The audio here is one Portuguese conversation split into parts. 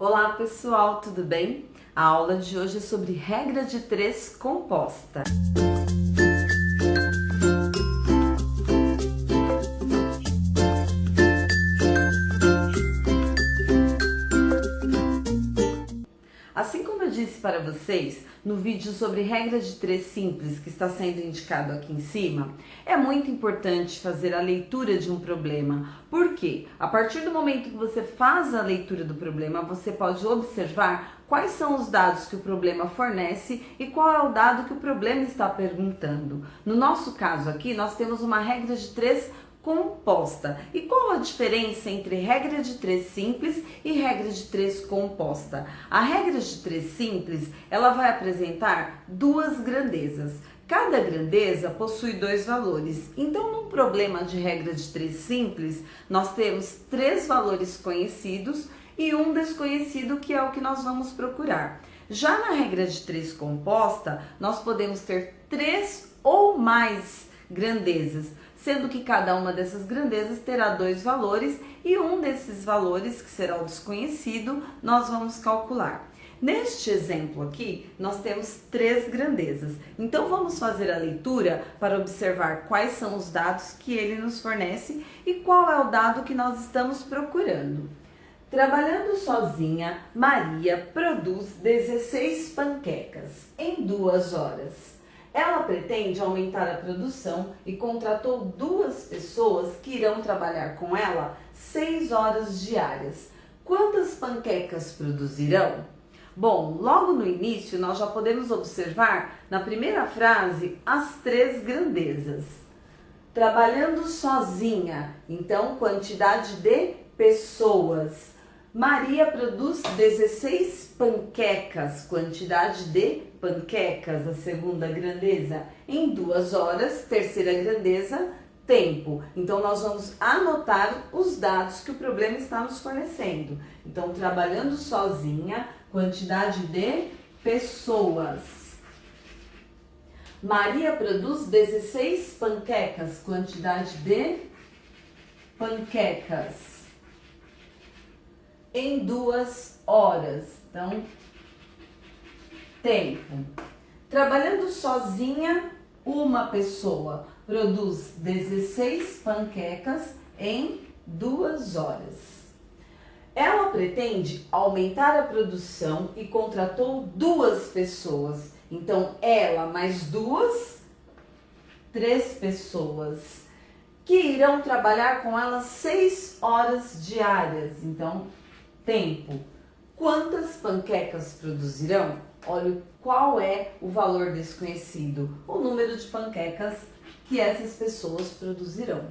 Olá pessoal, tudo bem? A aula de hoje é sobre regra de 3 composta. Assim como eu disse para vocês no vídeo sobre regra de 3 simples que está sendo indicado aqui em cima, é muito importante fazer a leitura de um problema. Por quê? A partir do momento que você faz a leitura do problema, você pode observar quais são os dados que o problema fornece e qual é o dado que o problema está perguntando. No nosso caso aqui, nós temos uma regra de 3 composta. E qual a diferença entre regra de 3 simples e regra de 3 composta? A regra de 3 simples, ela vai apresentar duas grandezas. Cada grandeza possui 2 valores. Então, num problema de regra de 3 simples, nós temos 3 valores conhecidos e um desconhecido, que é o que nós vamos procurar. Já na regra de 3 composta, nós podemos ter 3 ou mais grandezas, sendo que cada uma dessas grandezas terá 2 valores e um desses valores, que será o desconhecido, nós vamos calcular. Neste exemplo aqui, nós temos 3 grandezas. Então, vamos fazer a leitura para observar quais são os dados que ele nos fornece e qual é o dado que nós estamos procurando. Trabalhando sozinha, Maria produz 16 panquecas em 2 horas. Ela pretende aumentar a produção e contratou 2 pessoas que irão trabalhar com ela 6 horas diárias. Quantas panquecas produzirão? Bom, logo no início nós já podemos observar na primeira frase as 3 grandezas. Trabalhando sozinha, então quantidade de pessoas. Maria produz 16 panquecas, quantidade de panquecas, a segunda grandeza, em 2 horas, terceira grandeza, tempo. Então, nós vamos anotar os dados que o problema está nos fornecendo. Então, trabalhando sozinha, quantidade de pessoas. Maria produz 16 panquecas, quantidade de panquecas. Em 2 horas, então, tempo. Trabalhando sozinha, uma pessoa produz 16 panquecas em 2 horas. Ela pretende aumentar a produção e contratou 2 pessoas. Então, ela mais 2, 3 pessoas, que irão trabalhar com ela 6 horas diárias. Então, tempo. Quantas panquecas produzirão? Olha qual é o valor desconhecido, o número de panquecas que essas pessoas produzirão.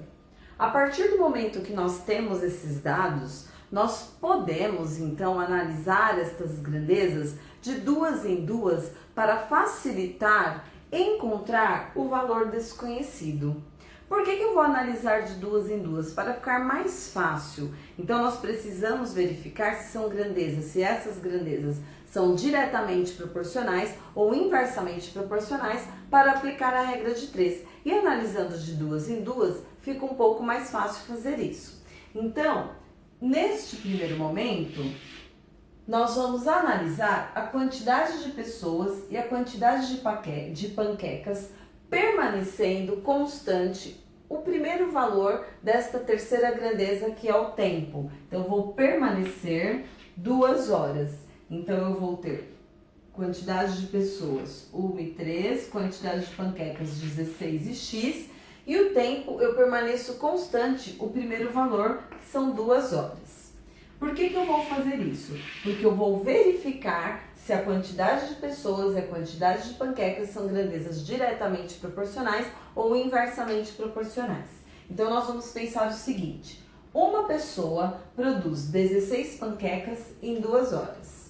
A partir do momento que nós temos esses dados, nós podemos então analisar estas grandezas de 2 em 2 para facilitar encontrar o valor desconhecido. Por que eu vou analisar de 2 em 2? Para ficar mais fácil. Então, nós precisamos verificar se são grandezas, se essas grandezas são diretamente proporcionais ou inversamente proporcionais para aplicar a regra de 3. E analisando de 2 em 2, fica um pouco mais fácil fazer isso. Então, neste primeiro momento, nós vamos analisar a quantidade de pessoas e a quantidade de panquecas permanecendo constante o primeiro valor desta terceira grandeza, que é o tempo. Então, eu vou permanecer 2 horas. Então, eu vou ter quantidade de pessoas 1 e 3, quantidade de panquecas 16 e x, e o tempo eu permaneço constante, o primeiro valor, que são 2 horas. Por que eu vou fazer isso? Porque eu vou verificar se a quantidade de pessoas e a quantidade de panquecas são grandezas diretamente proporcionais ou inversamente proporcionais. Então, nós vamos pensar o seguinte: uma pessoa produz 16 panquecas em 2 horas.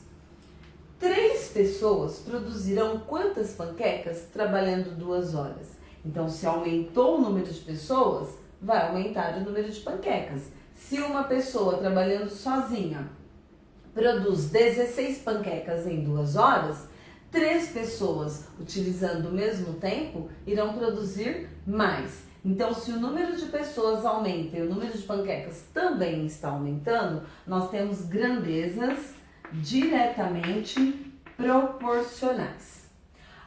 3 pessoas produzirão quantas panquecas trabalhando 2 horas? Então, se aumentou o número de pessoas, vai aumentar o número de panquecas. Se uma pessoa trabalhando sozinha produz 16 panquecas em 2 horas, 3 pessoas utilizando o mesmo tempo irão produzir mais. Então, se o número de pessoas aumenta e o número de panquecas também está aumentando, nós temos grandezas diretamente proporcionais.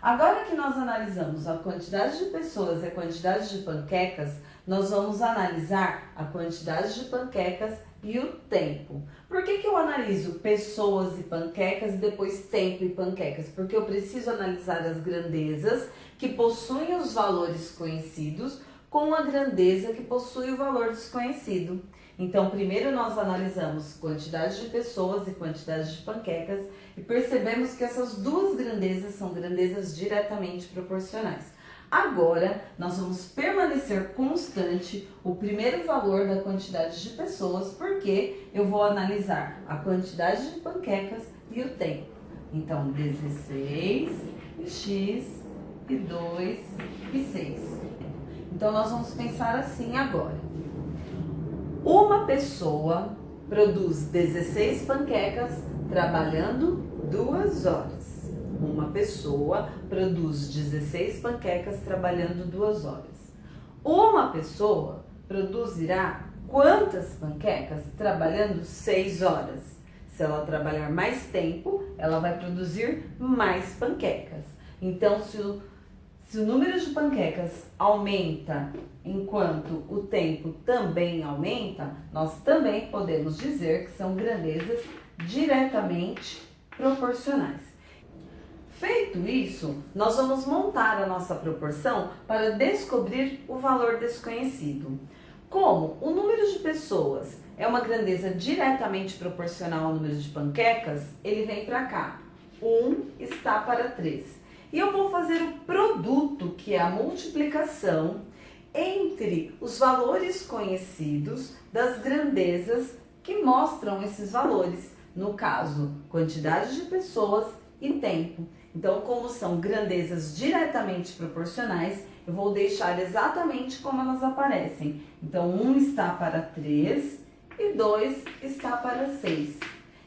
Agora que nós analisamos a quantidade de pessoas e a quantidade de panquecas, nós vamos analisar a quantidade de panquecas e o tempo. Por que eu analiso pessoas e panquecas e depois tempo e panquecas? Porque eu preciso analisar as grandezas que possuem os valores conhecidos com a grandeza que possui o valor desconhecido. Então, primeiro nós analisamos quantidade de pessoas e quantidade de panquecas e percebemos que essas duas grandezas são grandezas diretamente proporcionais. Agora, nós vamos permanecer constante o primeiro valor da quantidade de pessoas, porque eu vou analisar a quantidade de panquecas e o tempo. Então, 16, x e 2 e 6. Então, nós vamos pensar assim agora. Uma pessoa produz 16 panquecas trabalhando 2 horas. Uma pessoa produz 16 panquecas trabalhando 2 horas. Uma pessoa produzirá quantas panquecas trabalhando 6 horas? Se ela trabalhar mais tempo, ela vai produzir mais panquecas. Então, se o número de panquecas aumenta enquanto o tempo também aumenta, nós também podemos dizer que são grandezas diretamente proporcionais. Feito isso, nós vamos montar a nossa proporção para descobrir o valor desconhecido. Como o número de pessoas é uma grandeza diretamente proporcional ao número de panquecas, ele vem para cá. 1 está para 3. E eu vou fazer o produto, que é a multiplicação entre os valores conhecidos das grandezas que mostram esses valores. No caso, quantidade de pessoas e tempo. Então, como são grandezas diretamente proporcionais, eu vou deixar exatamente como elas aparecem. Então, 1 está para 3 e 2 está para 6.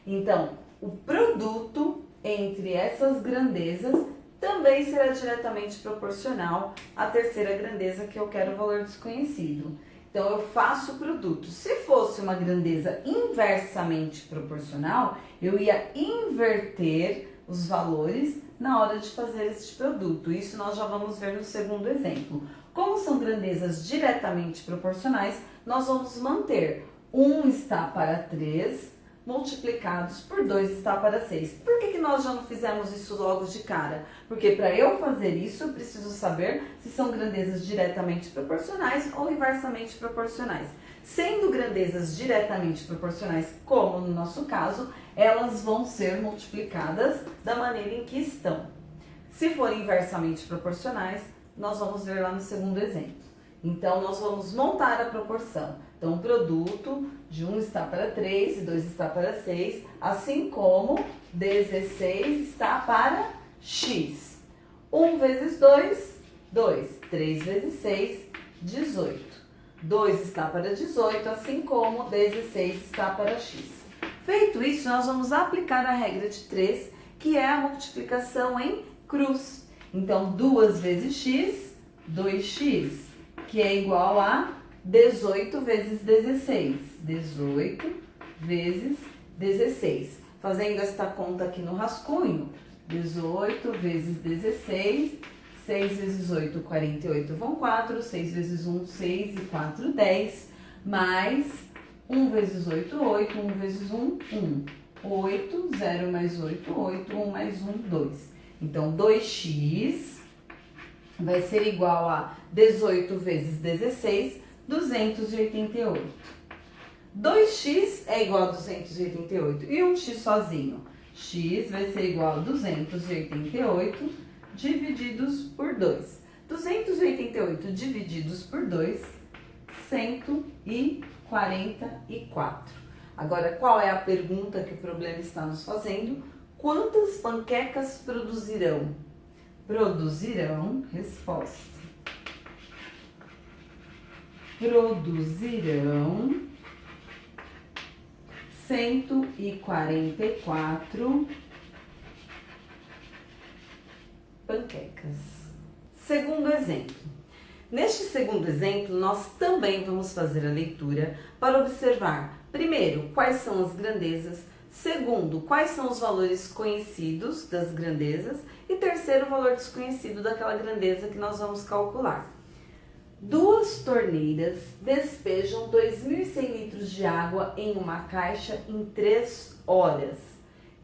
Então, o produto entre essas grandezas também será diretamente proporcional à terceira grandeza, que eu quero o valor desconhecido. Então, eu faço o produto. Se fosse uma grandeza inversamente proporcional, eu ia inverter os valores na hora de fazer este produto. Isso nós já vamos ver no segundo exemplo. Como são grandezas diretamente proporcionais, nós vamos manter 1 está para 3 multiplicados por 2 está para 6. Por que nós já não fizemos isso logo de cara? Porque para eu fazer isso, eu preciso saber se são grandezas diretamente proporcionais ou inversamente proporcionais. Sendo grandezas diretamente proporcionais, como no nosso caso, elas vão ser multiplicadas da maneira em que estão. Se forem inversamente proporcionais, nós vamos ver lá no segundo exemplo. Então, nós vamos montar a proporção. Então, o produto de 1 está para 3 e 2 está para 6, assim como 16 está para x. 1 vezes 2, 2. 3 vezes 6, 18. 2 está para 18, assim como 16 está para x. Feito isso, nós vamos aplicar a regra de 3, que é a multiplicação em cruz. Então, 2 vezes x, 2x, que é igual a 18 vezes 16. 18 vezes 16. Fazendo esta conta aqui no rascunho, 18 vezes 16, 6 vezes 8, 48 vão 4, 6 vezes 1, 6 e 4, 10, mais 1 vezes 8, 8, 1 vezes 1, 1. 8, 0 mais 8, 8, 1 mais 1, 2. Então, 2x vai ser igual a 18 vezes 16, 288. 2x é igual a 288 e 1x sozinho. X vai ser igual a 288 divididos por 2. 288 divididos por 2, 144. Agora, qual é a pergunta que o problema está nos fazendo? Quantas panquecas produzirão? Produzirão, resposta. Produzirão 144 panquecas. Segundo exemplo. Neste segundo exemplo, nós também vamos fazer a leitura para observar, primeiro, quais são as grandezas, Segundo, quais são os valores conhecidos das grandezas? E terceiro, o valor desconhecido daquela grandeza que nós vamos calcular. Duas torneiras despejam 2.100 litros de água em uma caixa em 3 horas.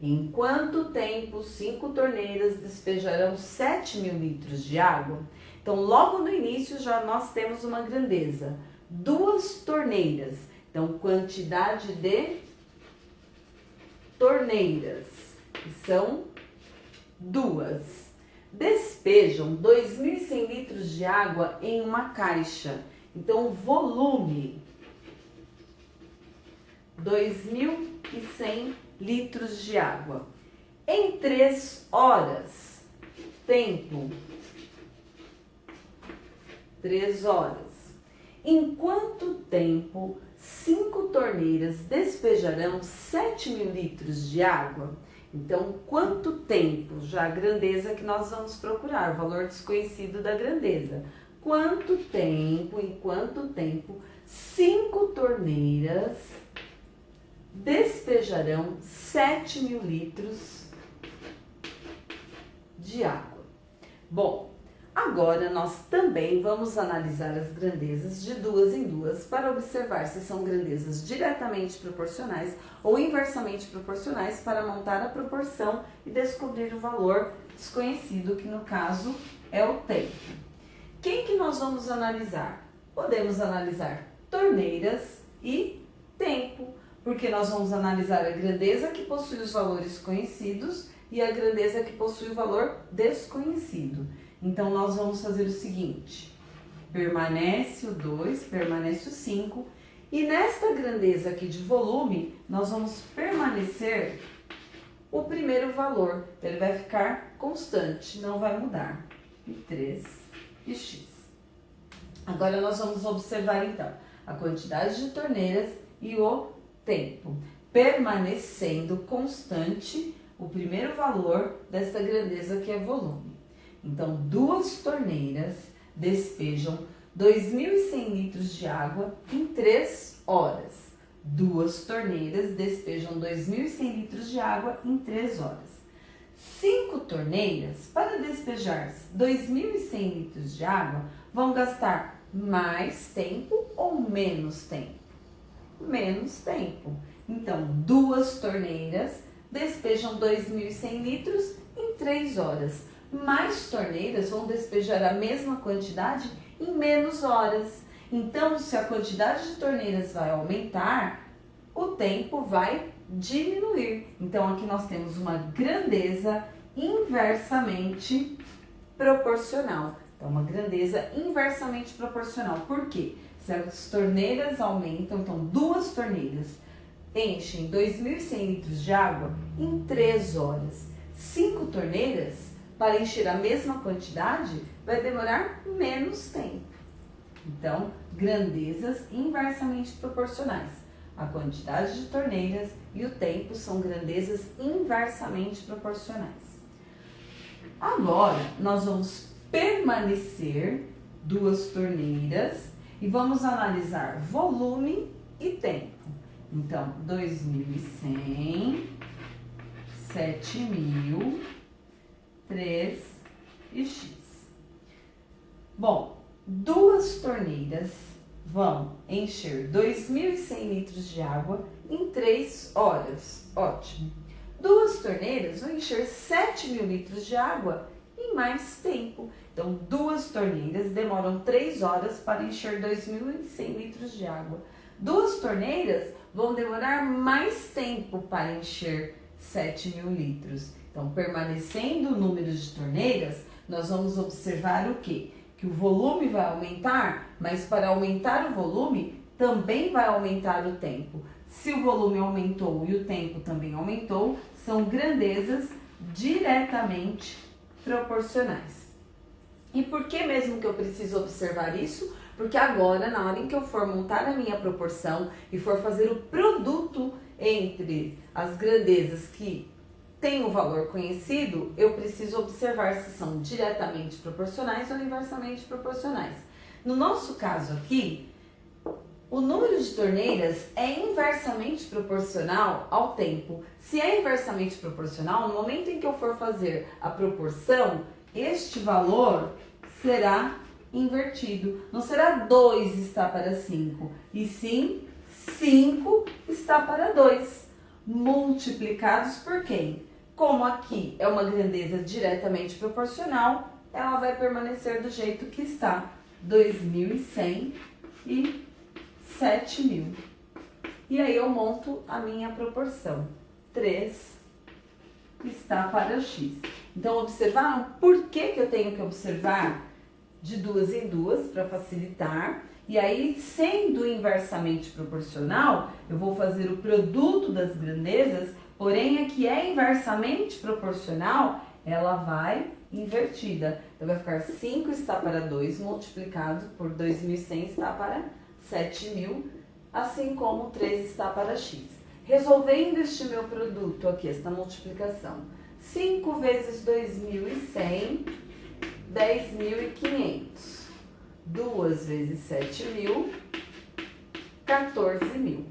Em quanto tempo 5 torneiras despejarão 7.000 litros de água? Então, logo no início já nós temos uma grandeza. Duas torneiras. Então, quantidade de torneiras, que são duas. Despejam 2.100 litros de água em uma caixa. Então, volume, 2.100 litros de água. Em 3 horas, tempo, 3 horas. Em quanto tempo 5 torneiras despejarão 7.000 litros de água? Então, quanto tempo? Já a grandeza que nós vamos procurar, o valor desconhecido da grandeza. Em quanto tempo 5 torneiras despejarão 7.000 litros de água? Bom, agora nós também vamos analisar as grandezas de duas em duas para observar se são grandezas diretamente proporcionais ou inversamente proporcionais para montar a proporção e descobrir o valor desconhecido, que no caso é o tempo. Quem que nós vamos analisar? Podemos analisar torneiras e tempo, porque nós vamos analisar a grandeza que possui os valores conhecidos e a grandeza que possui o valor desconhecido. Então, nós vamos fazer o seguinte, permanece o 2, permanece o 5, e nesta grandeza aqui de volume, nós vamos permanecer o primeiro valor, então ele vai ficar constante, não vai mudar, e 3 e x. Agora, nós vamos observar, então, a quantidade de torneiras e o tempo, permanecendo constante o primeiro valor desta grandeza que é volume. Então, duas torneiras despejam 2.100 litros de água em 3 horas. Duas torneiras despejam 2.100 litros de água em 3 horas. 5 torneiras, para despejar 2.100 litros de água, vão gastar mais tempo ou menos tempo? Menos tempo. Então, duas torneiras despejam 2.100 litros em 3 horas. Mais torneiras vão despejar a mesma quantidade em menos horas. Então, se a quantidade de torneiras vai aumentar, o tempo vai diminuir. Então, aqui nós temos uma grandeza inversamente proporcional. Então, uma grandeza inversamente proporcional. Por quê? Se as torneiras aumentam, então duas torneiras enchem 2.100 litros de água em 3 horas. 5 torneiras, para encher a mesma quantidade, vai demorar menos tempo. Então, grandezas inversamente proporcionais. A quantidade de torneiras e o tempo são grandezas inversamente proporcionais. Agora, nós vamos permanecer duas torneiras e vamos analisar volume e tempo. Então, 2.100, 7.000, 3 e x. Bom, duas torneiras vão encher 2.100 litros de água em 3 horas. Ótimo. Duas torneiras vão encher 7.000 litros de água em mais tempo. Então, duas torneiras demoram 3 horas para encher 2.100 litros de água. Duas torneiras vão demorar mais tempo para encher 7.000 litros. Então, permanecendo o número de torneiras, nós vamos observar o quê? Que o volume vai aumentar, mas para aumentar o volume, também vai aumentar o tempo. Se o volume aumentou e o tempo também aumentou, são grandezas diretamente proporcionais. E por que mesmo que eu preciso observar isso? Porque agora, na hora em que eu for montar a minha proporção e for fazer o produto entre as grandezas que têm o valor conhecido, eu preciso observar se são diretamente proporcionais ou inversamente proporcionais. No nosso caso aqui, O número de torneiras é inversamente proporcional ao tempo. Se é inversamente proporcional, no momento em que eu for fazer a proporção, este valor será invertido. Não será 2 está para 5, e sim 5 está para 2. Multiplicados por quem? Como aqui é uma grandeza diretamente proporcional, ela vai permanecer do jeito que está. 2.100 e 7.000. E aí eu monto a minha proporção. 3 está para x. Então, observaram por que eu tenho que observar de duas em duas para facilitar? E aí, sendo inversamente proporcional, eu vou fazer o produto das grandezas, porém a que é inversamente proporcional, ela vai invertida. Então, vai ficar 5 está para 2 multiplicado por 2.100 está para 7.000, assim como 3 está para x. Resolvendo este meu produto aqui, esta multiplicação, 5 vezes 2.100, 10.500. 2 vezes 7.000, 14.000.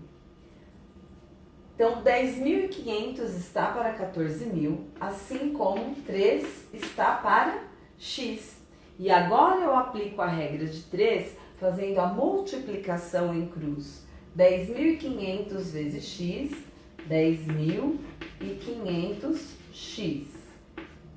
Então, 10.500 está para 14.000, assim como 3 está para x. E agora eu aplico a regra de 3, fazendo a multiplicação em cruz. 10.500 vezes x, 10.500x.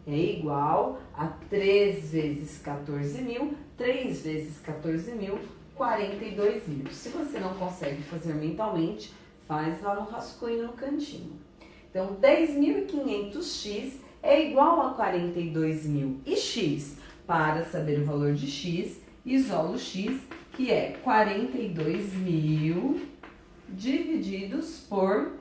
É igual a 3 vezes 14.000, 3 vezes 14.000, 42.000. Se você não consegue fazer mentalmente, faz lá no rascunho no cantinho. Então, 10.500x é igual a 42.000. E x, para saber o valor de x, isolo x, que é 42.000 divididos por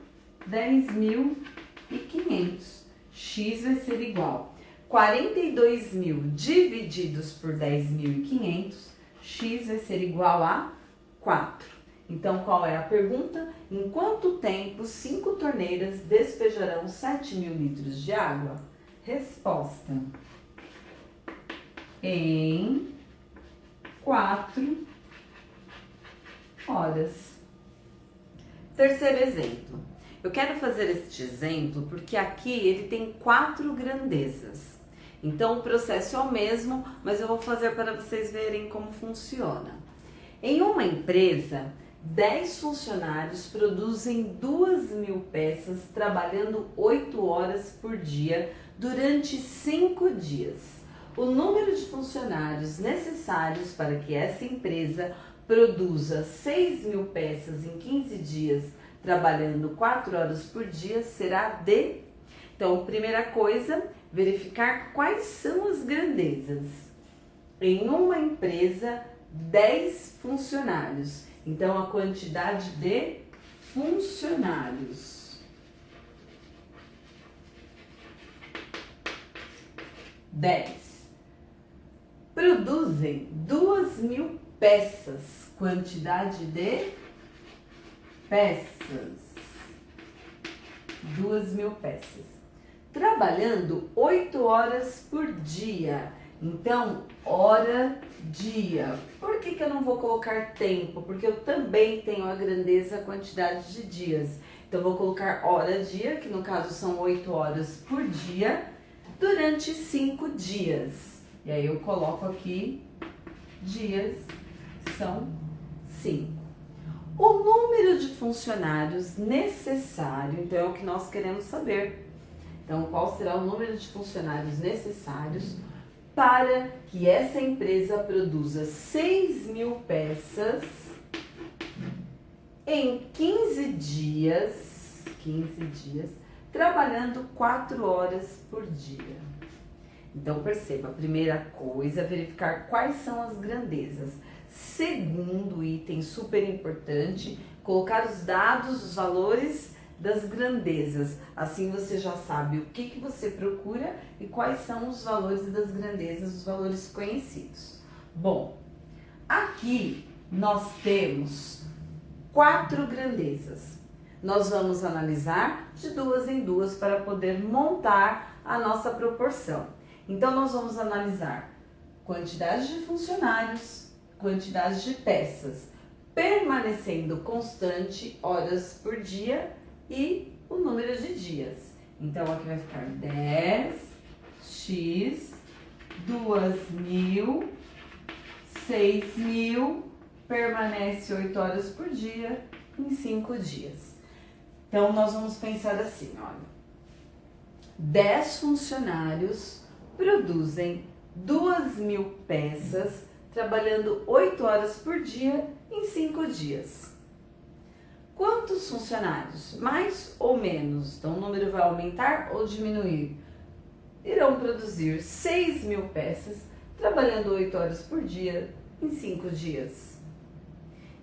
10.500. X vai ser igual a 42.000 divididos por 10.500, x vai ser igual a 4. Então, qual é a pergunta? Em quanto tempo 5 torneiras despejarão 7.000 litros de água? Resposta: em 4 horas. Terceiro exemplo. Eu quero fazer este exemplo porque aqui ele tem 4 grandezas. Então, o processo é o mesmo, mas eu vou fazer para vocês verem como funciona. Em uma empresa, 10 funcionários produzem 2.000 peças trabalhando 8 horas por dia durante 5 dias. O número de funcionários necessários para que essa empresa produza 6.000 peças em 15 dias, trabalhando 4 horas por dia, será de... Então, primeira coisa, verificar quais são as grandezas. Em uma empresa, 10 funcionários. Então, a quantidade de funcionários. 10. Produzem 2.000 peças. Quantidade de peças. 2.000 peças. Trabalhando 8 horas por dia. Então, hora, dia. Por que eu não vou colocar tempo? Porque eu também tenho a grandeza, a quantidade de dias. Então, eu vou colocar hora, dia, que no caso são 8 horas por dia, durante 5 dias. E aí eu coloco aqui, dias são 5. O número de funcionários necessário, então é o que nós queremos saber. Então, qual será o número de funcionários necessários para que essa empresa produza 6.000 peças em 15 dias, trabalhando 4 horas por dia. Então, perceba, a primeira coisa é verificar quais são as grandezas. Segundo item super importante, colocar os dados, os valores das grandezas. Assim você já sabe o que você procura e quais são os valores das grandezas, os valores conhecidos. Bom, aqui nós temos 4 grandezas. Nós vamos analisar de 2 em 2 para poder montar a nossa proporção. Então, nós vamos analisar quantidade de funcionários, quantidade de peças. permanecendo constante horas por dia e o número de dias. Então, aqui vai ficar 10x, 2.000, 6.000, permanece 8 horas por dia em 5 dias. Então, nós vamos pensar assim, olha. 10 funcionários produzem 2.000 peças, trabalhando 8 horas por dia em 5 dias. Quantos funcionários, mais ou menos, então o número vai aumentar ou diminuir, irão produzir 6.000 peças, trabalhando 8 horas por dia em 5 dias?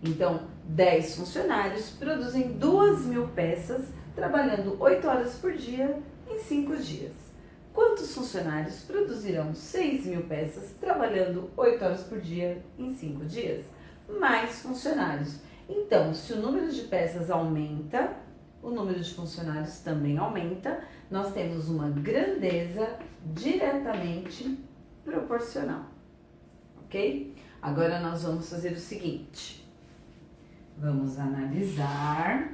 Então, 10 funcionários produzem 2.000 peças, trabalhando 8 horas por dia em 5 dias. Quantos funcionários produzirão 6.000 peças, trabalhando 8 horas por dia em 5 dias? Mais funcionários. Então, se o número de peças aumenta, o número de funcionários também aumenta. Nós temos uma grandeza diretamente proporcional, ok? Agora nós vamos fazer o seguinte. Vamos analisar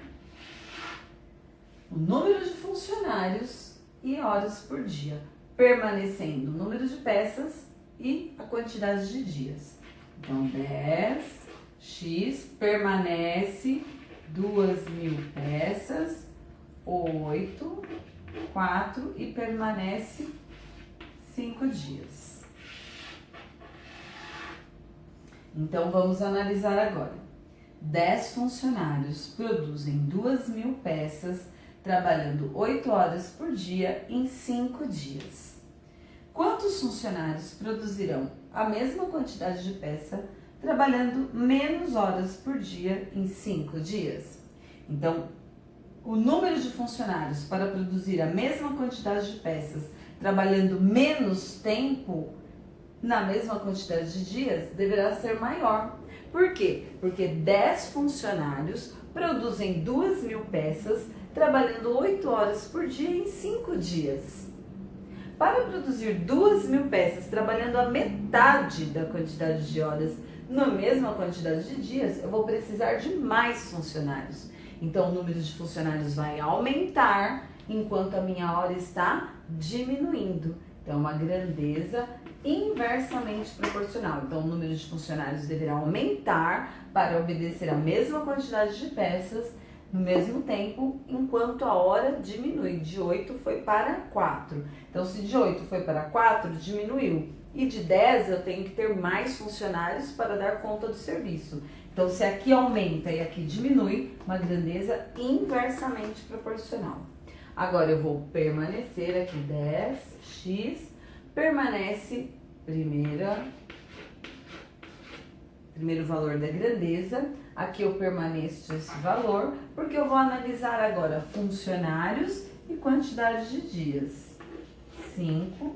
o número de funcionários e horas por dia, permanecendo o número de peças e a quantidade de dias. Então, 10x permanece 2.000 peças, 8, 4 e permanece 5 dias. Então, vamos analisar agora. 10 funcionários produzem 2.000 peças, trabalhando 8 horas por dia em 5 dias. Quantos funcionários produzirão a mesma quantidade de peça, trabalhando menos horas por dia em 5 dias? Então, o número de funcionários para produzir a mesma quantidade de peças, trabalhando menos tempo na mesma quantidade de dias, deverá ser maior. Por quê? Porque 10 funcionários produzem 2.000 peças, trabalhando 8 horas por dia em 5 dias. Para produzir 2.000 peças, trabalhando a metade da quantidade de horas na mesma quantidade de dias, eu vou precisar de mais funcionários. Então, o número de funcionários vai aumentar, enquanto a minha hora está diminuindo. Então, uma grandeza inversamente proporcional. Então, o número de funcionários deverá aumentar para obedecer a mesma quantidade de peças no mesmo tempo, enquanto a hora diminui. De 8 foi para 4. Então, se de 8 foi para 4, diminuiu. E de 10 eu tenho que ter mais funcionários para dar conta do serviço. Então, se aqui aumenta e aqui diminui, uma grandeza inversamente proporcional. Agora eu vou permanecer aqui 10x, permanece primeiro valor da grandeza, aqui eu permaneço esse valor, porque eu vou analisar agora funcionários e quantidade de dias. 5,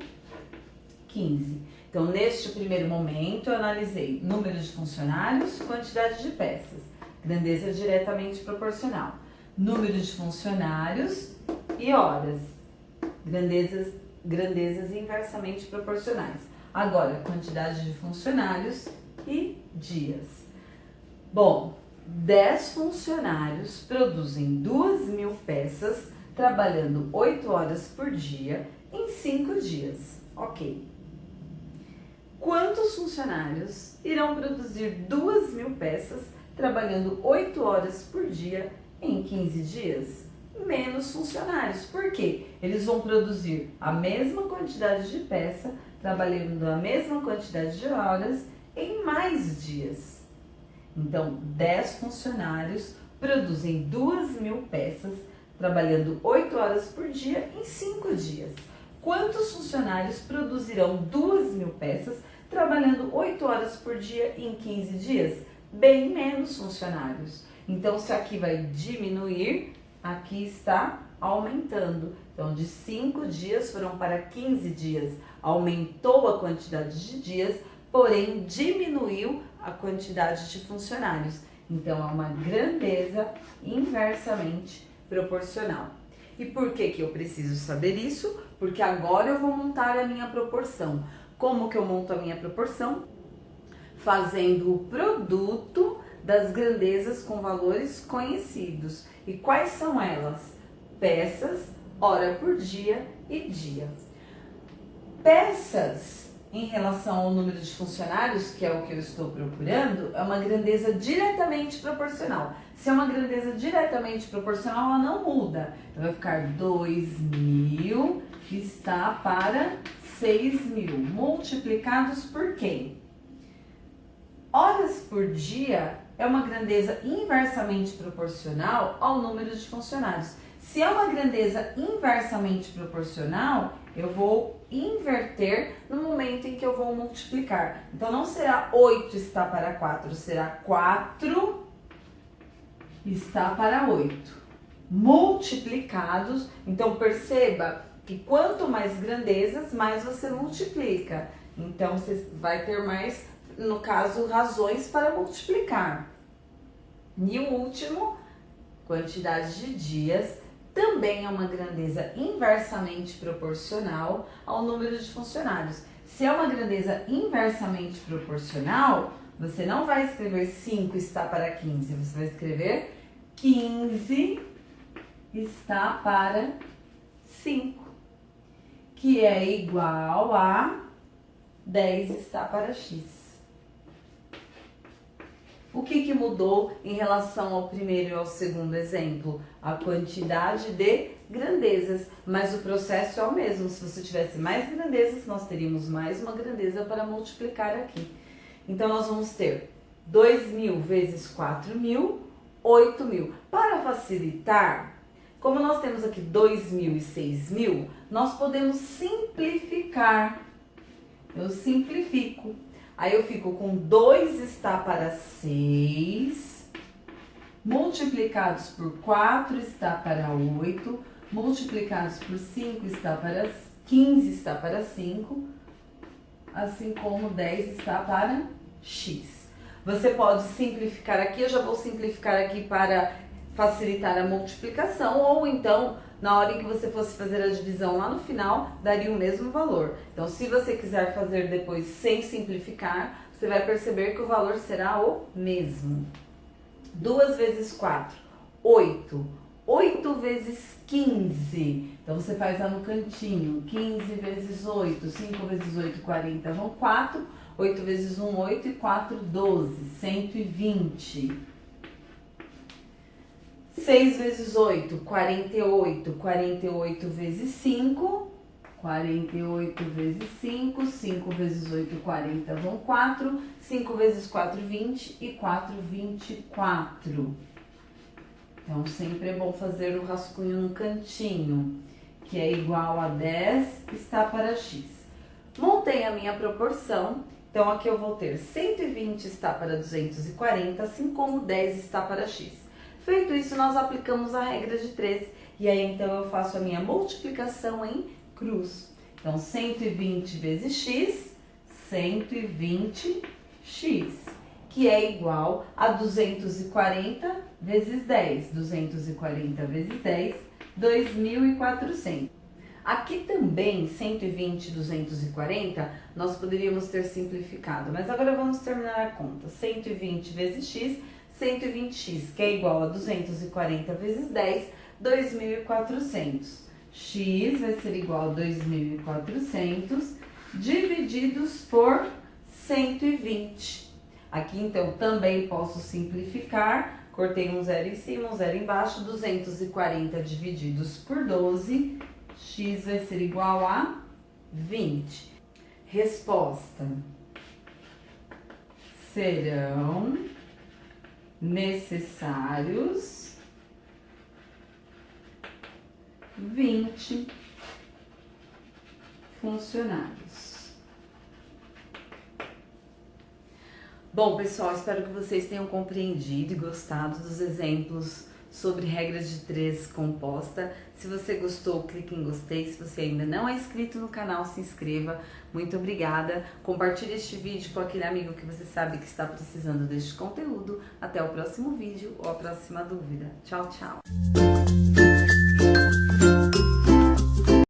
15. Então, neste primeiro momento, eu analisei número de funcionários, quantidade de peças, grandeza diretamente proporcional. Número de funcionários e horas, grandezas inversamente proporcionais. Agora, quantidade de funcionários e dias. Bom, 10 funcionários produzem 2.000 peças, trabalhando 8 horas por dia em 5 dias. Ok. Quantos funcionários irão produzir 2.000 peças, trabalhando 8 horas por dia em 15 dias? Menos funcionários. Por quê? Eles vão produzir a mesma quantidade de peça, trabalhando a mesma quantidade de horas em mais dias. Então, 10 funcionários produzem 2.000 peças, trabalhando 8 horas por dia em 5 dias. Quantos funcionários produzirão 2.000 peças, trabalhando 8 horas por dia em 15 dias? Bem menos funcionários. Então, se aqui vai diminuir, aqui está aumentando. Então, de 5 dias foram para 15 dias. Aumentou a quantidade de dias, porém diminuiu a quantidade de funcionários. Então, é uma grandeza inversamente proporcional. E por que que eu preciso saber isso? Porque agora eu vou montar a minha proporção. Como que eu monto a minha proporção? Fazendo o produto das grandezas com valores conhecidos. E quais são elas? Peças, hora por dia e dia. Peças, em relação ao número de funcionários, que é o que eu estou procurando, é uma grandeza diretamente proporcional. Se é uma grandeza diretamente proporcional, ela não muda. Então, vai ficar 2.000 está para 6.000, multiplicados por quem? Horas por dia é uma grandeza inversamente proporcional ao número de funcionários. Se é uma grandeza inversamente proporcional, eu vou inverter no momento em que eu vou multiplicar. Então, não será 8 está para 4, será 4 está para 8. Multiplicados, então perceba que quanto mais grandezas, mais você multiplica. Então, você vai ter mais, no caso, razões para multiplicar. E o último, quantidade de dias, também é uma grandeza inversamente proporcional ao número de funcionários. Se é uma grandeza inversamente proporcional, você não vai escrever 5 está para 15, você vai escrever 15 está para 5, que é igual a 10 está para x. O que mudou em relação ao primeiro e ao segundo exemplo? A quantidade de grandezas, mas o processo é o mesmo. Se você tivesse mais grandezas, nós teríamos mais uma grandeza para multiplicar aqui. Então, nós vamos ter 2.000 vezes 4.000, 8.000. Para facilitar, como nós temos aqui 2.000 e 6.000, nós podemos simplificar. Eu simplifico. Aí eu fico com 2 está para 6, multiplicados por 4 está para 8, multiplicados por 5 está para 15 está para 5, assim como 10 está para x. Você pode simplificar aqui, eu já vou simplificar aqui para facilitar a multiplicação, ou então, na hora em que você fosse fazer a divisão lá no final, daria o mesmo valor. Então, se você quiser fazer depois sem simplificar, você vai perceber que o valor será o mesmo. 2 vezes 4, 8. 8 vezes 15. Então, você faz lá no cantinho. 15 vezes 8, 5 vezes 8, 40. Vão 4. 8 vezes 1, 8 e 4, 12. 120. 6 vezes 8, 48. 48 vezes 5, 48 vezes 5. 5 vezes 8, 40. Vão 4. 5 vezes 4, 20. E 4, 24. Então, sempre é bom fazer o rascunho no cantinho, que é igual a 10 está para x. Montei a minha proporção. Então, aqui eu vou ter 120 está para 240, assim como 10 está para x. Feito isso, nós aplicamos a regra de 3. E aí, então, eu faço a minha multiplicação em cruz. Então, 120 vezes x, 120x, que é igual a 240 vezes 10. 240 vezes 10, 2.400. Aqui também, 120, 240, nós poderíamos ter simplificado. Mas agora vamos terminar a conta. 120 vezes x, 120x, que é igual a 240 vezes 10, 2.400. X vai ser igual a 2.400 divididos por 120. Aqui, então, também posso simplificar. Cortei um zero em cima, um zero embaixo. 240 divididos por 12, x vai ser igual a 20. Resposta: serão necessários 20 funcionários. Bom, pessoal, espero que vocês tenham compreendido e gostado dos exemplos sobre regras de 3 composta. Se você gostou, clique em gostei. Se você ainda não é inscrito no canal, se inscreva. Muito obrigada. Compartilhe este vídeo com aquele amigo que você sabe que está precisando deste conteúdo. Até o próximo vídeo ou a próxima dúvida. Tchau, tchau!